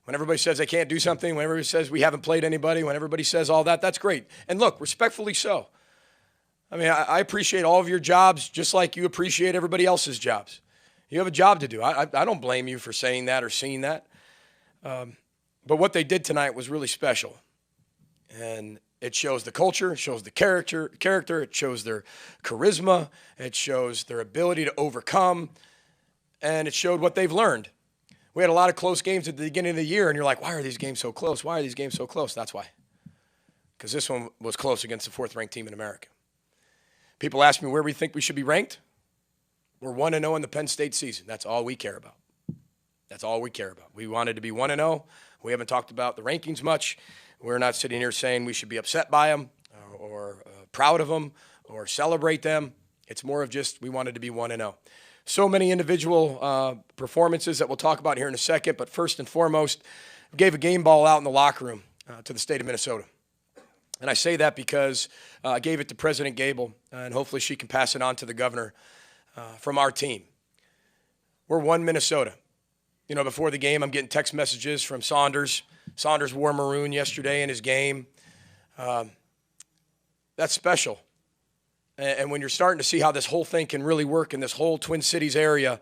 When everybody says they can't do something, when everybody says we haven't played anybody, when everybody says all that, that's great. And look, respectfully so. I mean, I appreciate all of your jobs just like you appreciate everybody else's jobs. You have a job to do. I don't blame you for saying that or seeing that. But what they did tonight was really special. And it shows the culture, it shows the character, it shows their charisma, it shows their ability to overcome, and it showed what they've learned. We had a lot of close games at the beginning of the year, and you're like, why are these games so close? Why are these games so close? That's why. Because this one was close against the fourth-ranked team in America. People ask me where we think we should be ranked. We're 1-0 in the Penn State season. That's all we care about. That's all we care about. We wanted to be 1-0. We haven't talked about the rankings much. We're not sitting here saying we should be upset by them or proud of them or celebrate them. It's more of just we wanted to be 1-0. So many individual performances that we'll talk about here in a second, but first and foremost, we gave a game ball out in the locker room to the state of Minnesota. And I say that because I gave it to President Gable, and hopefully she can pass it on to the governor from our team. We're one Minnesota. You know, before the game, I'm getting text messages from Saunders. Saunders wore maroon yesterday in his game. That's special. And when you're starting to see how this whole thing can really work in this whole Twin Cities area,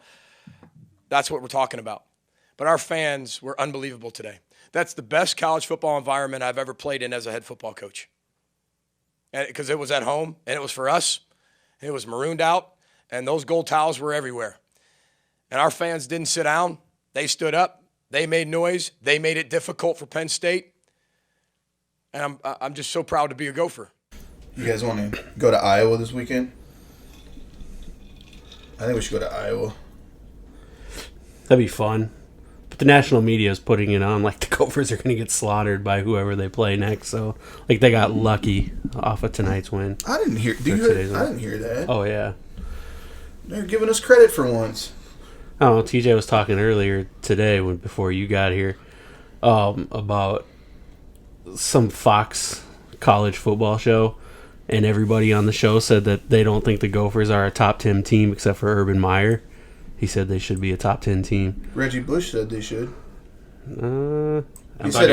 that's what we're talking about. But our fans were unbelievable today. That's the best college football environment I've ever played in as a head football coach. Because it was at home, and it was for us. It was marooned out, and those gold towels were everywhere. And our fans didn't sit down. They stood up. They made noise. They made it difficult for Penn State. And I'm just so proud to be a Gopher. You guys want to go to Iowa this weekend? I think we should go to Iowa. That'd be fun. But the national media is putting it on like the Gophers are going to get slaughtered by whoever they play next. So, like, they got lucky off of tonight's win. I didn't hear. I didn't hear that. Oh yeah, they're giving us credit for once. Oh, TJ was talking earlier today before you got here about some Fox college football show, and everybody on the show said that they don't think the Gophers are a top 10 team except for Urban Meyer. He said they should be a top 10 team. Reggie Bush said they should. He said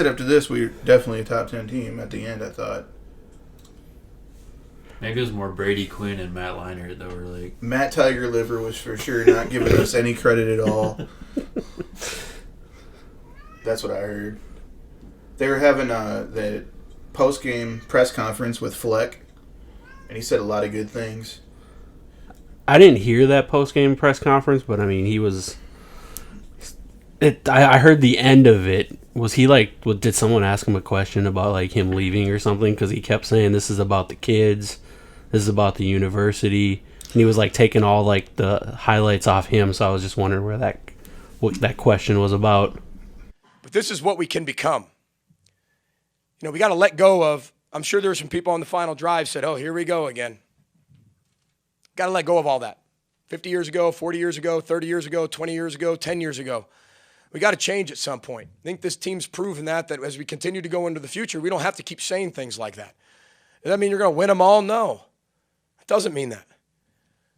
after this we're definitely a top 10 team. At the end, I thought. Maybe it was more Brady Quinn and Matt Leinart that were like... Matt Tiger Liver was for sure not giving us any credit at all. That's what I heard. They were having the post-game press conference with Fleck, and he said a lot of good things. I didn't hear that post-game press conference, but I mean, he was... I heard the end of it. Was he like... Did someone ask him a question about like him leaving or something? Because he kept saying, this is about the kids. This is about the university. And he was like taking all like the highlights off him. So I was just wondering what that question was about. But this is what we can become. You know, we got to let go of... I'm sure there were some people on the final drive said, oh, here we go again. Got to let go of all that. 50 years ago, 40 years ago, 30 years ago, 20 years ago, 10 years ago. We got to change at some point. I think this team's proven that as we continue to go into the future, we don't have to keep saying things like that. Does that mean you're going to win them all? No. It doesn't mean that.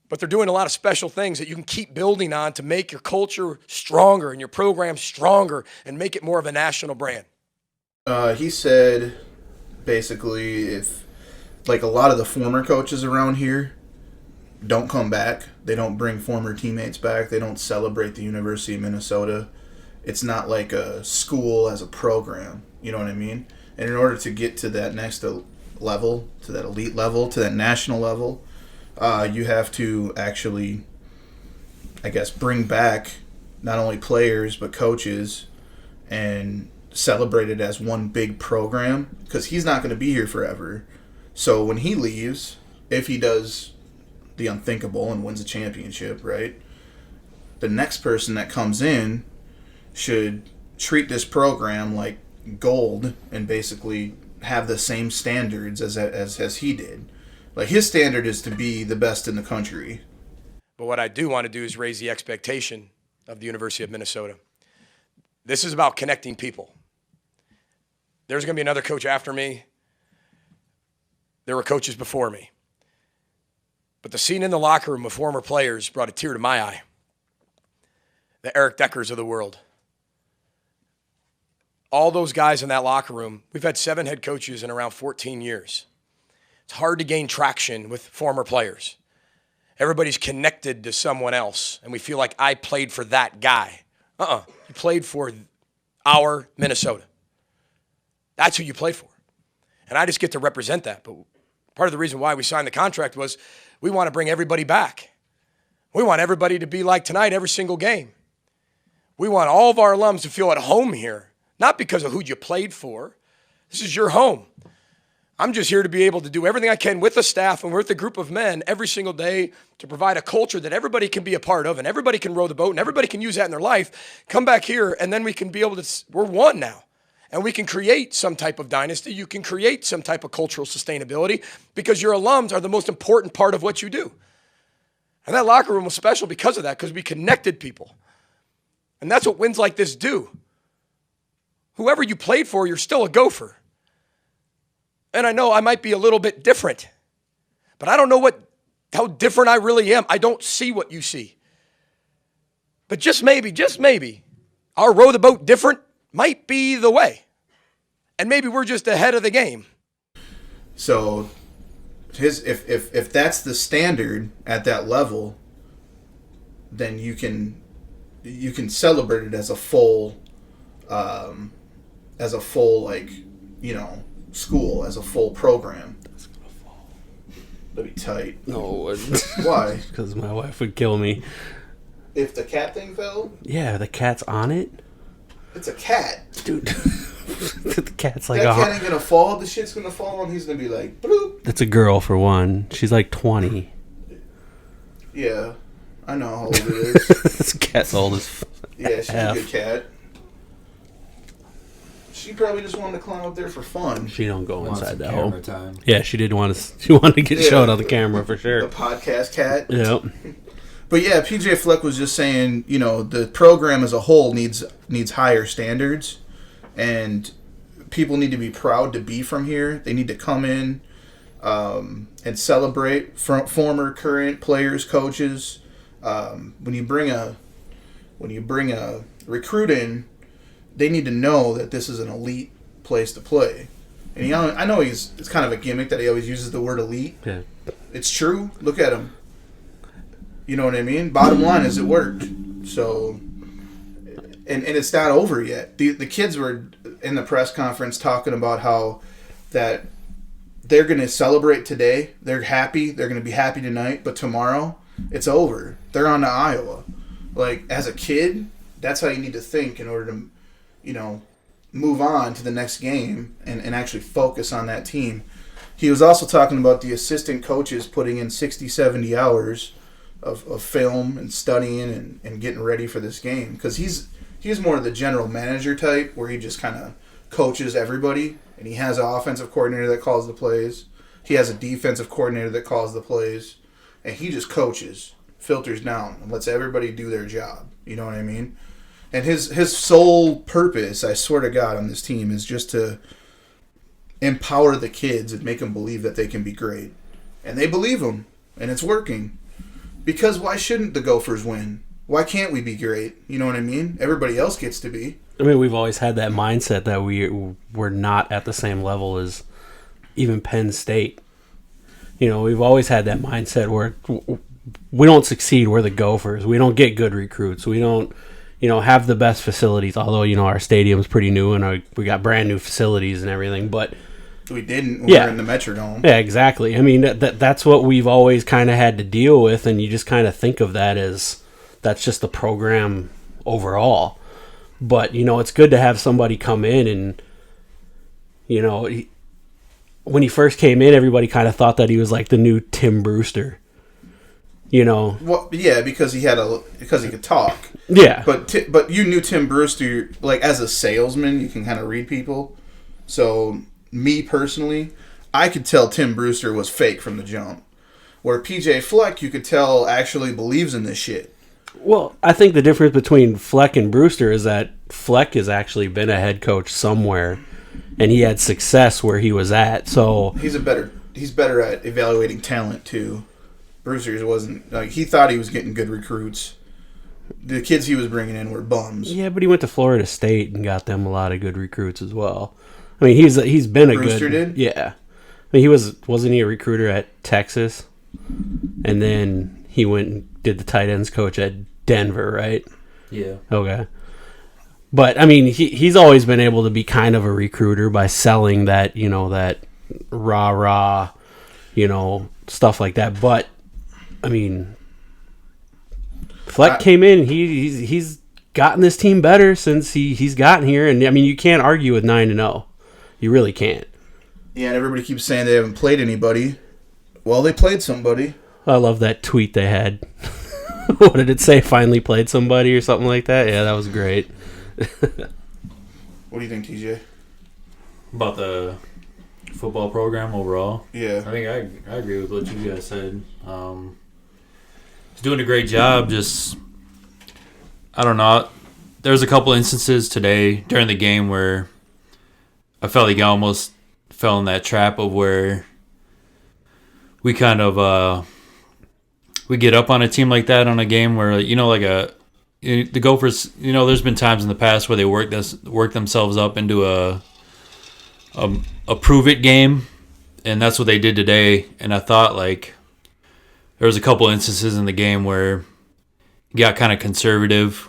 But they're doing a lot of special things that you can keep building on to make your culture stronger and your program stronger and make it more of a national brand. He said, basically, if like a lot of the former coaches around here don't come back, they don't bring former teammates back, they don't celebrate the University of Minnesota. It's not like a school as a program, you know what I mean? And in order to get to that next level, to that elite level, to that national level, you have to actually, I guess, bring back not only players but coaches and celebrate it as one big program, because he's not going to be here forever. So when he leaves, if he does the unthinkable and wins a championship, right, the next person that comes in should treat this program like gold and basically have the same standards as he did. Like, his standard is to be the best in the country. But what I do want to do is raise the expectation of the University of Minnesota. This is about connecting people. There's going to be another coach after me. There were coaches before me. But the scene in the locker room of former players brought a tear to my eye. The Eric Deckers of the world. all those guys in that locker room, we've had 7 head coaches in around 14 years. It's hard to gain traction with former players. Everybody's connected to someone else, and we feel like I played for that guy. You played for our Minnesota. That's who you play for. And I just get to represent that. But part of the reason why we signed the contract was we want to bring everybody back. We want everybody to be like tonight every single game. We want all of our alums to feel at home here, not because of who you played for. This is your home. I'm just here to be able to do everything I can with the staff and with a group of men every single day to provide a culture that everybody can be a part of and everybody can row the boat and everybody can use that in their life. Come back here and then we can be able to, we're one now. And we can create some type of dynasty. You can create some type of cultural sustainability because your alums are the most important part of what you do. And that locker room was special because of that, because we connected people. And that's what wins like this do. Whoever you played for, you're still a Gopher. And I know I might be a little bit different, but I don't know how different I really am. I don't see what you see. But just maybe, our row the boat different might be the way. And maybe we're just ahead of the game. So if that's the standard at that level, then you can celebrate it as a full like, you know, school, as a full program. That's gonna fall. That'd be tight. No. Why? Because my wife would kill me. If the cat thing fell? Yeah, the cat's on it. It's a cat. Dude. The cat's like that cat ain't gonna fall. The shit's gonna fall and he's gonna be like, bloop. It's a girl for one. She's like 20. Yeah. I know how old it is. This cat's old as Yeah, she's F. a good cat. She probably just wanted to climb up there for fun. She don't go Wants inside some that camera hole. time. Yeah, she did want to. She wanted to get showed on the camera for The sure. podcast cat. Yep. But yeah, PJ Fleck was just saying, you know, the program as a whole needs higher standards, and people need to be proud to be from here. They need to come in and celebrate former, current players, coaches. When you bring a recruit in, they need to know that this is an elite place to play. And I know it's kind of a gimmick that he always uses the word elite. Yeah. It's true. Look at him. You know what I mean? Bottom line is it worked. So, and it's not over yet. The kids were in the press conference talking about how that they're going to celebrate today. They're happy. They're going to be happy tonight. But tomorrow, it's over. They're on to Iowa. Like, as a kid, that's how you need to think in order to, you know, move on to the next game and actually focus on that team. He was also talking about the assistant coaches putting in 60, 70 hours of film and studying and getting ready for this game, because he's more of the general manager type where he just kind of coaches everybody, and he has an offensive coordinator that calls the plays, he has a defensive coordinator that calls the plays, and he just coaches, filters down, and lets everybody do their job. You know what I mean? And his sole purpose, I swear to God, on this team is just to empower the kids and make them believe that they can be great, and they believe them, and it's working. Because why shouldn't the Gophers win? Why can't we be great? You know what I mean? Everybody else gets to be. I mean, we've always had that mindset that we're not at the same level as even Penn State. You know, we've always had that mindset where we don't succeed. We're the Gophers. We don't get good recruits. We don't, you know, have the best facilities. Although, you know, our stadium's pretty new and we got brand new facilities and everything. But we didn't when we were in the Metrodome. Yeah, exactly. I mean, that's what we've always kind of had to deal with, and you just kind of think of that as that's just the program overall. But, you know, it's good to have somebody come in and, you know, when he first came in, everybody kind of thought that he was like the new Tim Brewster. You know? Well, yeah, because he could talk. Yeah. But you knew Tim Brewster, like, as a salesman, you can kind of read people. So, me personally, I could tell Tim Brewster was fake from the jump. Where PJ Fleck, you could tell, actually believes in this shit. Well, I think the difference between Fleck and Brewster is that Fleck has actually been a head coach somewhere, and he had success where he was at. So he's better at evaluating talent too. Brewster wasn't, like, he thought he was getting good recruits, the kids he was bringing in were bums. Yeah, but he went to Florida State and got them a lot of good recruits as well. I mean, he's been a Brewster good... did? Yeah. I mean, wasn't he a recruiter at Texas? And then he went and did the tight ends coach at Denver, right? Yeah. Okay. But, I mean, he's always been able to be kind of a recruiter by selling that, that rah-rah, stuff like that. But, I mean, Fleck came in. He's gotten this team better since he's gotten here. And, I mean, you can't argue with 9-0. You really can't. Yeah, and everybody keeps saying they haven't played anybody. Well, they played somebody. I love that tweet they had. What did it say? Finally played somebody or something like that? Yeah, that was great. What do you think, TJ? About the football program overall? Yeah. I think I agree with what you guys said. He's doing a great job. Just, I don't know. There's a couple instances today during the game where I felt like I almost fell in that trap of where we kind of we get up on a team like that on a game where the Gophers, there's been times in the past where they work themselves up into a prove it game, and that's what they did today. And I thought like there was a couple instances in the game where he got kind of conservative,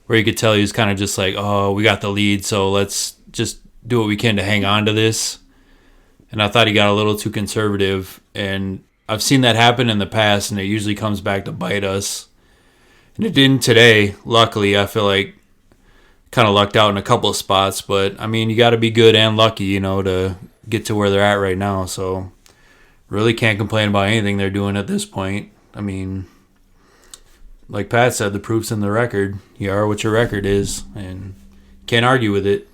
where you could tell he was kind of just like, oh, we got the lead, so let's just do what we can to hang on to this. And I thought he got a little too conservative, and I've seen that happen in the past, and it usually comes back to bite us. And it didn't today. Luckily, I feel like kind of lucked out in a couple of spots. But, I mean, you got to be good and lucky, to get to where they're at right now. So, really can't complain about anything they're doing at this point. I mean, like Pat said, the proof's in the record. You are what your record is, and can't argue with it.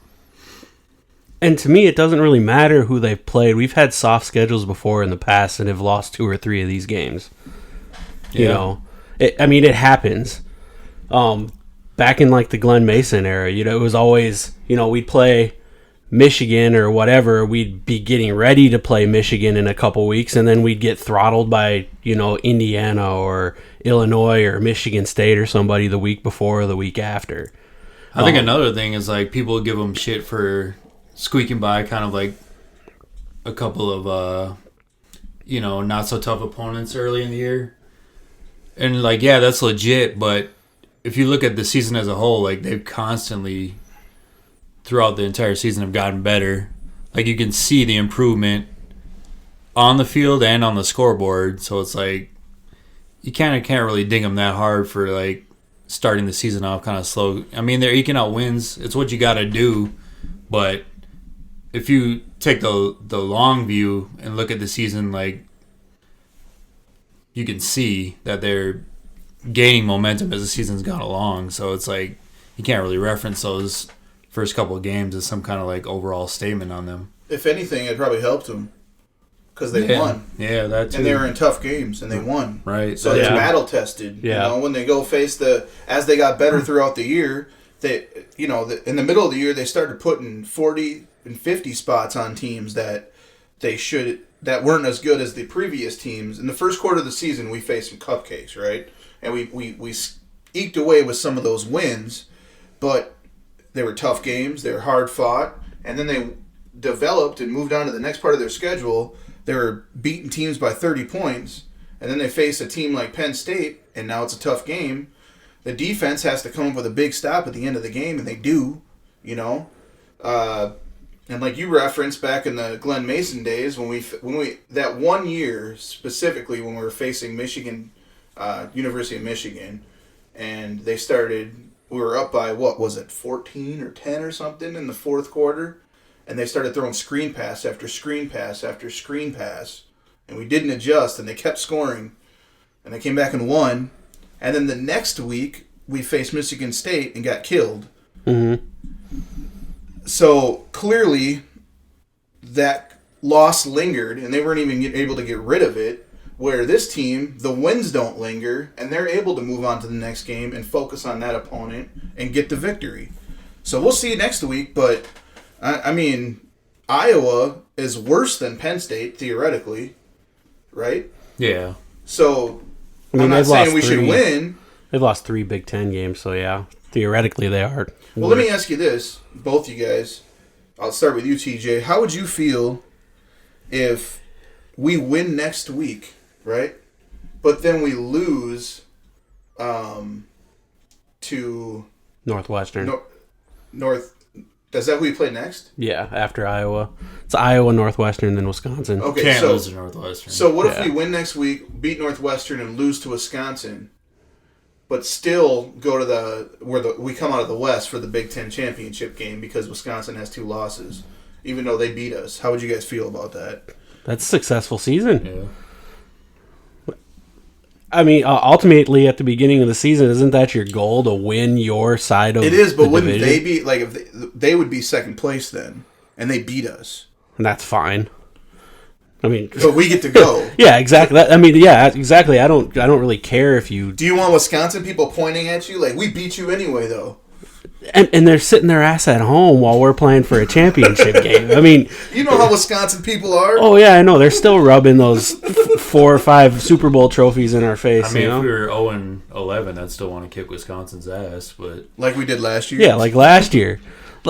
And to me, it doesn't really matter who they've played. We've had soft schedules before in the past and have lost 2 or 3 of these games. It happens. Back in like the Glenn Mason era, it was always, we'd play Michigan or whatever. We'd be getting ready to play Michigan in a couple weeks, and then we'd get throttled by, Indiana or Illinois or Michigan State or somebody the week before or the week after. I think another thing is like people give them shit for squeaking by kind of like a couple of not so tough opponents early in the year, and like that's legit. But if you look at the season as a whole, like they've constantly throughout the entire season have gotten better. Like you can see the improvement on the field and on the scoreboard. So it's like you kind of can't really ding them that hard for like starting the season off kind of slow. I mean, they're eking out wins. It's what you got to do, but if you take the long view and look at the season, like you can see that they're gaining momentum as the season's gone along. So it's like you can't really reference those first couple of games as some kind of like overall statement on them. If anything, it probably helped them because they won. Yeah, that too. And they were in tough games and they won. Right. So it's battle tested. Yeah. When they go face as they got better throughout the year, they in the middle of the year they started putting 40 and 50 spots on teams that weren't as good as the previous teams. In the first quarter of the season, we faced some cupcakes, right? And we eked away with some of those wins, but they were tough games. They were hard fought, and then they developed and moved on to the next part of their schedule. They were beating teams by 30 points, and then they face a team like Penn State, and now it's a tough game. The defense has to come up with a big stop at the end of the game, and they do, And like you referenced back in the Glenn Mason days, when we that one year specifically when we were facing Michigan, University of Michigan, and we were up by 14 or 10 or something in the fourth quarter, and they started throwing screen pass after screen pass after screen pass, and we didn't adjust, and they kept scoring, and they came back and won, and then the next week we faced Michigan State and got killed. Mm-hmm. So clearly that loss lingered, and they weren't even able to get rid of it, where this team, the wins don't linger, and they're able to move on to the next game and focus on that opponent and get the victory. So we'll see next week, but, I mean, Iowa is worse than Penn State, theoretically, right? Yeah. So I'm not saying we should win. They've lost 3 Big Ten games, so yeah, theoretically they are. Well, let me ask you this, both you guys. I'll start with you, TJ. How would you feel if we win next week, right? But then we lose to Northwestern. North. Is that who we play next? Yeah, after Iowa. It's Iowa, Northwestern, then Wisconsin. Okay, Can't lose to Northwestern. So what if we win next week, beat Northwestern, and lose to Wisconsin, but still go to we come out of the West for the Big Ten championship game because Wisconsin has 2 losses, even though they beat us? How would you guys feel about that? That's a successful season. Yeah. I mean, ultimately, at the beginning of the season, isn't that your goal to win your side of It is, but the wouldn't division? they be like if they would be second place then, and they beat us, And that's fine. I mean, but we get to go. yeah, exactly. Exactly. I don't really care if you. Do you want Wisconsin people pointing at you like we beat you anyway though? And they're sitting their ass at home while we're playing for a championship game. I mean, You know how Wisconsin people are. oh yeah, I know. They're still rubbing those 4 or 5 Super Bowl trophies in our face. I mean, you know? if we were 0-11, I'd still want to kick Wisconsin's ass, but Like we did last year. Yeah, like last year.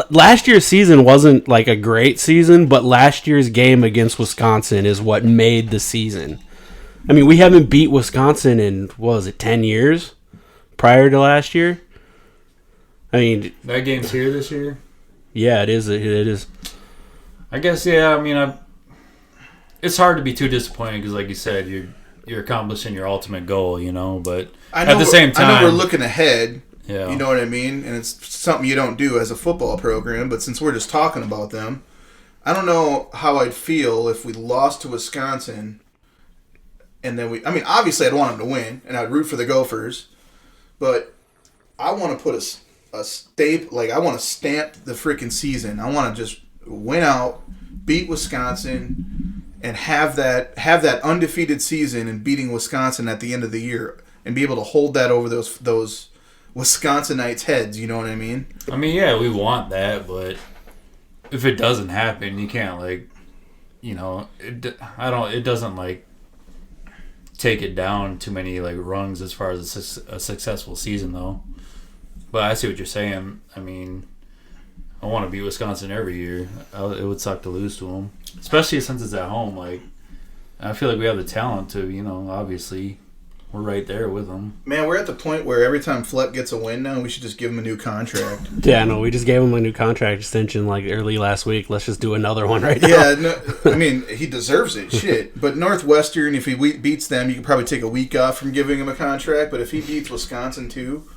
Last year's season wasn't like a great season, but last year's game against Wisconsin is what made the season. I mean, we haven't beat Wisconsin in, what was it, 10 years prior to last year? I mean, that game's here this year. yeah, it is. It is. I guess, yeah. I mean, it's hard to be too disappointed because, like you said, you're accomplishing your ultimate goal, you know. But at the same time, I know we're looking ahead. Yeah. You know what I mean? And it's something you don't do as a football program, but since we're just talking about them, I don't know how I'd feel if we lost to Wisconsin and then obviously I'd want them to win and I'd root for the Gophers, but I want to put a I want to stamp the freaking season. I want to just win out, beat Wisconsin, and have that undefeated season and beating Wisconsin at the end of the year and be able to hold that over those Wisconsinites' heads, you know what I mean? I mean, yeah, we want that, but if it doesn't happen, you can't it doesn't take it down too many rungs as far as a successful season though. But I see what you're saying. I mean, I want to beat Wisconsin every year. It would suck to lose to them, especially since it's at home. I feel like we have the talent to, obviously. We're right there with them. Man, we're at the point where every time Fleck gets a win now, we should just give him a new contract. Yeah, no, we just gave him a new contract extension early last week. Let's just do another one right now. Yeah, no, I mean, he deserves it. Shit. But Northwestern, if he beats them, you could probably take a week off from giving him a contract. But if he beats Wisconsin too,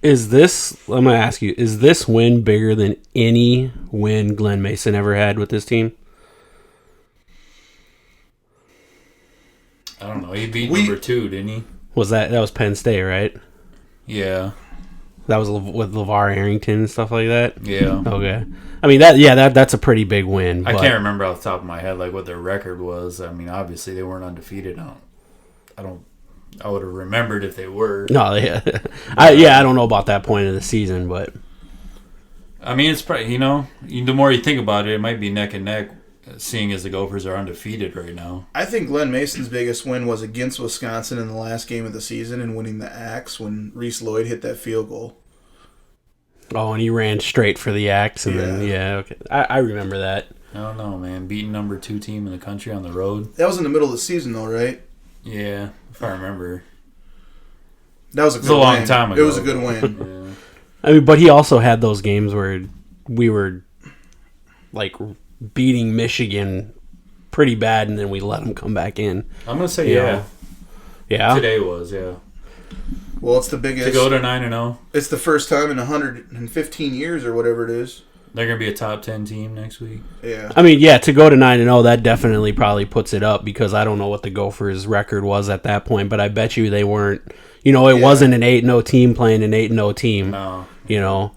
I'm going to ask you, is this win bigger than any win Glenn Mason ever had with this team? I don't know. He beat number 2, didn't he? That was Penn State, right? Yeah. That was with LeVar Arrington and stuff like that? Yeah. Okay. I mean, that's a pretty big win. I can't remember off the top of my head what their record was. I mean, obviously they weren't undefeated. I would have remembered if they were. No, yeah. I don't know about that point of the season, but I mean, it's probably, the more you think about it, it might be neck and neck, seeing as the Gophers are undefeated right now. I think Glenn Mason's biggest win was against Wisconsin in the last game of the season and winning the Axe when Reese Lloyd hit that field goal. Oh, and he ran straight for the axe, and then okay, I remember that. I don't know, man. Beating number 2 team in the country on the road. That was in the middle of the season, though, right? Yeah, if I remember. That was a good win. It was a long time ago. It was a good win. Yeah. I mean, but he also had those games where we were beating Michigan pretty bad, and then we let them come back in. I'm gonna say yeah. Yeah. Today was Well, it's the biggest. to go to 9-0. It's the first time in 115 years or whatever it is. They're gonna be a top 10 team next week. Yeah. I mean, yeah, to go to 9-0, that definitely probably puts it up because I don't know what the Gophers' record was at that point, but I bet you they weren't. It wasn't an 8-0 team playing an 8-0 team. No.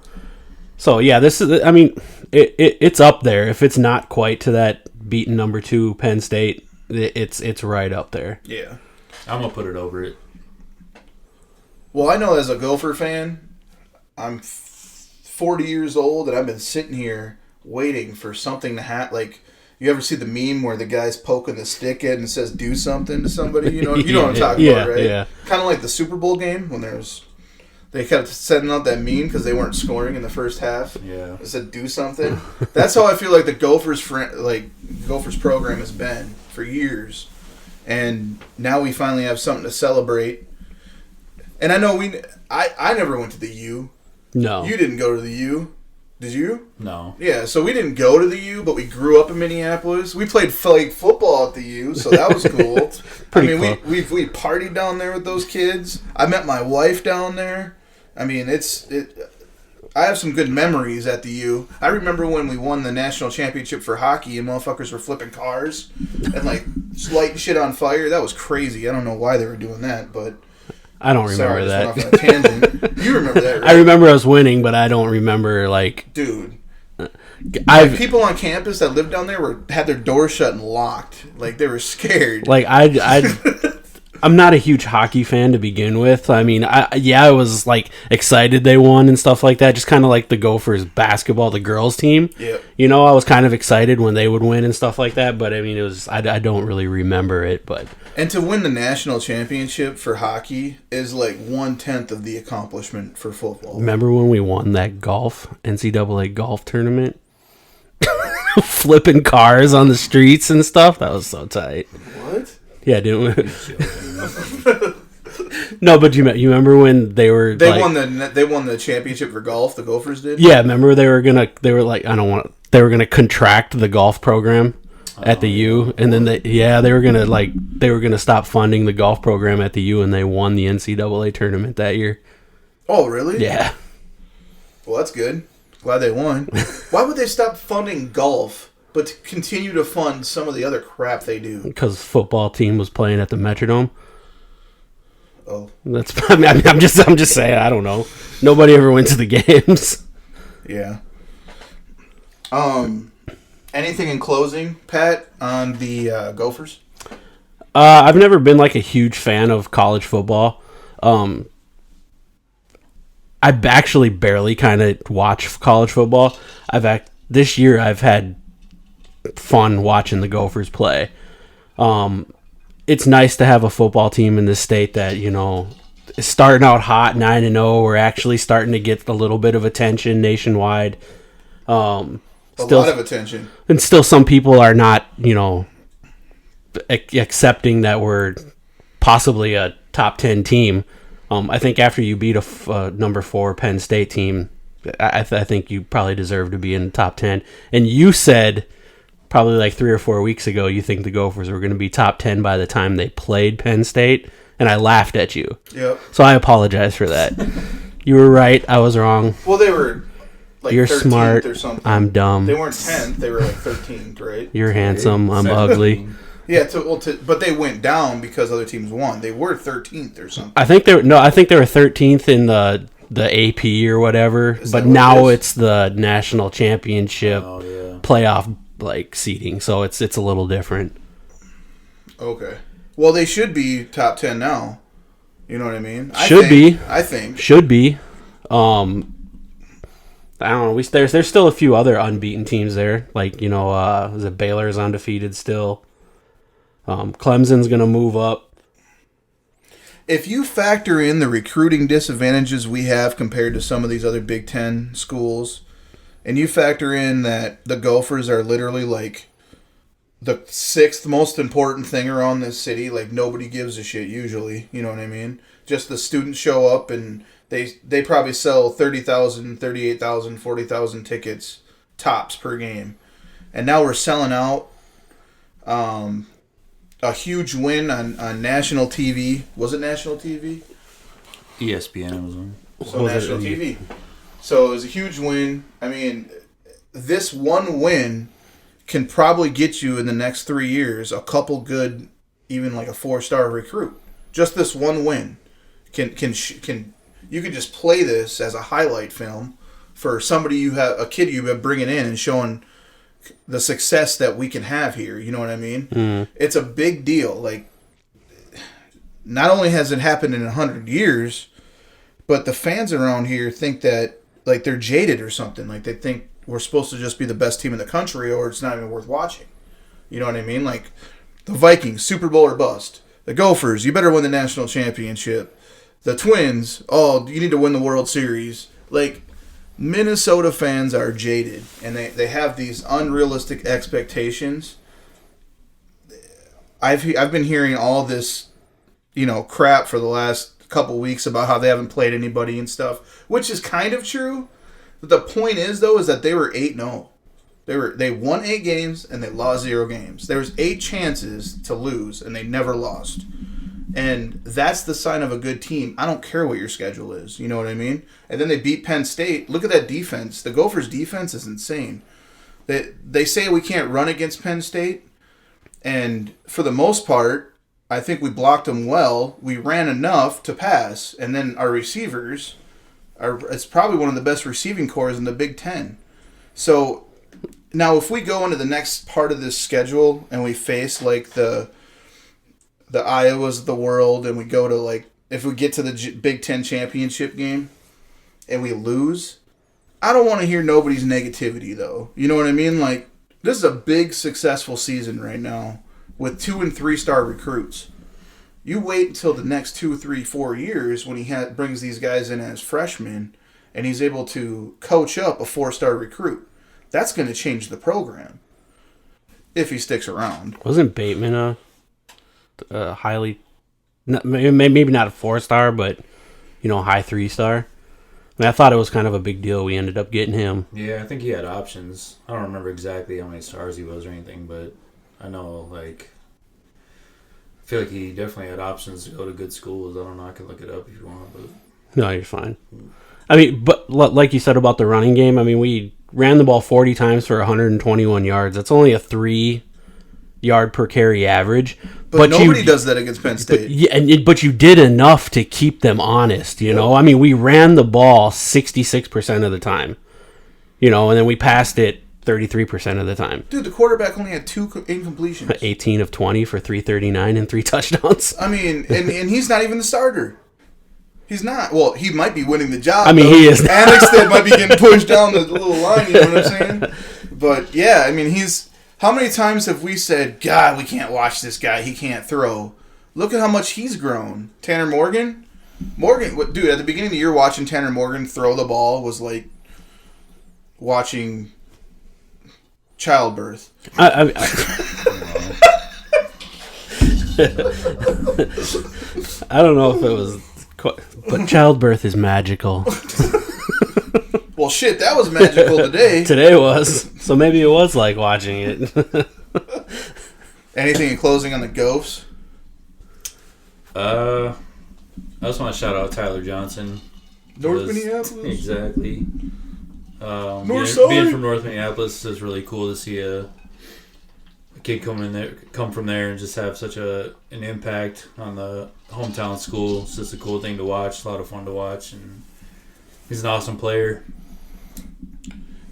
So yeah, this is. I mean, it's up there. If it's not quite to that beaten number 2 Penn State, it's right up there. Yeah. I'm gonna put it over it. Well, I know as a Gopher fan, I'm 40 years old and I've been sitting here waiting for something to happen. You ever see the meme where the guy's poking the stick at and it says "do something" to somebody? You know what I'm talking about, right? Yeah. Kind of like the Super Bowl game when they kept sending out that meme because they weren't scoring in the first half. Yeah. It said "do something." That's how I feel like the Gophers program has been for years, and now we finally have something to celebrate. And I know I never went to the U. No. You didn't go to the U. Did you? No. Yeah, so we didn't go to the U, but we grew up in Minneapolis. We played flag football at the U, so that was cool. Pretty cool. cool. we partied down there with those kids. I met my wife down there. I mean, I have some good memories at the U. I remember when we won the national championship for hockey and motherfuckers were flipping cars and like lighting shit on fire. That was crazy. I don't know why they were doing that, but I don't remember sorry, that. just went off on a tangent. You remember that, right? I remember us winning, but I don't remember Dude. I've People on campus that lived down there had their doors shut and locked. Like, they were scared. I'm not a huge hockey fan to begin with. I mean, I was like excited they won and stuff like that. Just kind of like the Gophers basketball, the girls team. Yeah. You know, I was kind of excited when they would win and stuff like that. But I mean, I don't really remember it. But And to win the national championship for hockey is like 1/10 of the accomplishment for football. remember when we won that NCAA golf tournament? Flipping cars on the streets and stuff. That was so tight. What? Yeah, didn't we? No, but you remember when they won the championship for golf. The Gophers did. Yeah, remember they were gonna contract the golf program at the U, and then they were gonna stop funding the golf program at the U, and they won the NCAA tournament that year. Oh, really? Yeah. Well, that's good. Glad they won. Why would they stop funding golf, but to continue to fund some of the other crap they do? Because football team was playing at the Metrodome. Oh, I'm just saying. I don't know. Nobody ever went to the games. yeah. Anything in closing, Pat, on the Gophers? I've never been like a huge fan of college football. I actually barely kind of watch college football. This year I've had fun watching the Gophers play. It's nice to have a football team in this state that, you know, is starting out hot, 9-0. We're actually starting to get a little bit of attention nationwide. A lot of attention. And still some people are not, you know, accepting that we're possibly a top 10 team. I think after you beat a number 4 Penn State team, I think you probably deserve to be in the top 10. And you said probably like 3 or 4 weeks ago you think the Gophers were going to be top 10 by the time they played Penn State, and I laughed at you. Yep. So I apologize for that. You were right. I was wrong. Well, they were like You're 13th smart. or something. I'm dumb. They weren't 10th. They were like 13th, right? You're handsome. I'm ugly. Yeah, but they went down because other teams won. They were 13th or something. I think they were 13th in the AP or whatever. But now it's the national championship playoff like seeding, so it's a little different. Okay. Well, they should be top 10 now. You know what I mean? I think. Should be. I don't know. There's still a few other unbeaten teams there. Like, you know, is it Baylor's undefeated still? Clemson's going to move up. If you factor in the recruiting disadvantages we have compared to some of these other Big Ten schools, and you factor in that the Gophers are literally like the 6th most important thing around this city, like nobody gives a shit usually, you know what I mean? Just the students show up and they probably sell 30,000, 38,000, 40,000 tickets tops per game. And now we're selling out. A huge win on national TV. Was it national TV? ESPN was on. So national TV. So it was a huge win. I mean, this one win can probably get you in the next 3 years a couple good, even like a 4-star recruit. Just this one win can you can just play this as a highlight film for somebody a kid you've been bringing in and showing the success that we can have here. You know what I mean? Mm. It's a big deal. Like, not only has it happened in 100 years, but the fans around here think that, like, they're jaded or something. Like, they think we're supposed to just be the best team in the country or it's not even worth watching. You know what I mean? Like, the Vikings, Super Bowl or bust. The Gophers, you better win the national championship. The Twins, oh, you need to win the World Series. Like, Minnesota fans are jaded, and they have these unrealistic expectations. I've been hearing all this, crap for the last couple weeks about how they haven't played anybody and stuff, which is kind of true. But the point is, though, is that they were 8-0. They won 8 games and they lost 0 games. There was 8 chances to lose and they never lost. And that's the sign of a good team. I don't care what your schedule is. You know what I mean? And then they beat Penn State. Look at that defense. The Gophers' defense is insane. They say we can't run against Penn State. And for the most part, I think we blocked them well. We ran enough to pass. And then our receivers, it's probably one of the best receiving corps in the Big Ten. So now if we go into the next part of this schedule and we face like the Iowas of the world, and we go to, like, if we get to the Big Ten championship game and we lose, I don't want to hear nobody's negativity, though. You know what I mean? Like, this is a big, successful season right now with 2- and 3-star recruits. You wait until the next 2, 3, 4 years when he brings these guys in as freshmen and he's able to coach up a 4-star recruit. That's going to change the program if he sticks around. Wasn't Bateman highly, maybe not a 4-star, but high 3-star? I mean, I thought it was kind of a big deal. We ended up getting him. Yeah, I think he had options. I don't remember exactly how many stars he was or anything, but I know, like, I feel like he definitely had options to go to good schools. I don't know. I can look it up if you want, but No, you're fine. I mean, but like you said about the running game, I mean, we ran the ball 40 times for 121 yards. That's only a 3-yard per carry average. But nobody does that against Penn State. But you did enough to keep them honest, I mean, we ran the ball 66% of the time, and then we passed it 33% of the time. Dude, the quarterback only had 2 incompletions. 18 of 20 for 339 and 3 touchdowns. I mean, and he's not even the starter. He's not. Well, he might be winning the job. I mean, he is. Annexted might be getting pushed down the little line, you know what I'm saying? But, yeah, I mean, he's... How many times have we said, God, we can't watch this guy. He can't throw. Look at how much he's grown. Tanner Morgan? Dude, at the beginning of the year, watching Tanner Morgan throw the ball was like watching childbirth. I don't know if it was... But childbirth is magical. Well, shit, that was magical today. Today was. So maybe it was like watching it. Anything in closing on the Gophs? I just want to shout out Tyler Johnson. North Minneapolis? Exactly. North being from North Minneapolis is really cool to see a kid come from there and just have such an impact on the hometown school. It's just a cool thing to watch, a lot of fun to watch, and he's an awesome player.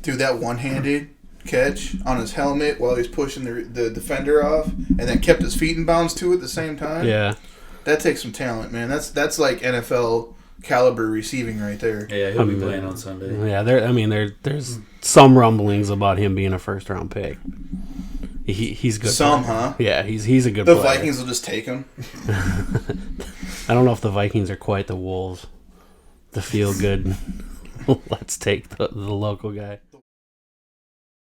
Dude, that one-handed catch on his helmet while he's pushing the defender off, and then kept his feet in bounds too at the same time. Yeah, that takes some talent, man. That's like NFL caliber receiving right there. Yeah, he'll be playing on Sunday. Yeah, there's some rumblings about him being a first-round pick. He's good. Some, huh? Yeah, he's a good The player. Vikings will just take him. I don't know if the Vikings are quite the Wolves. The feel good. Let's take the local guy.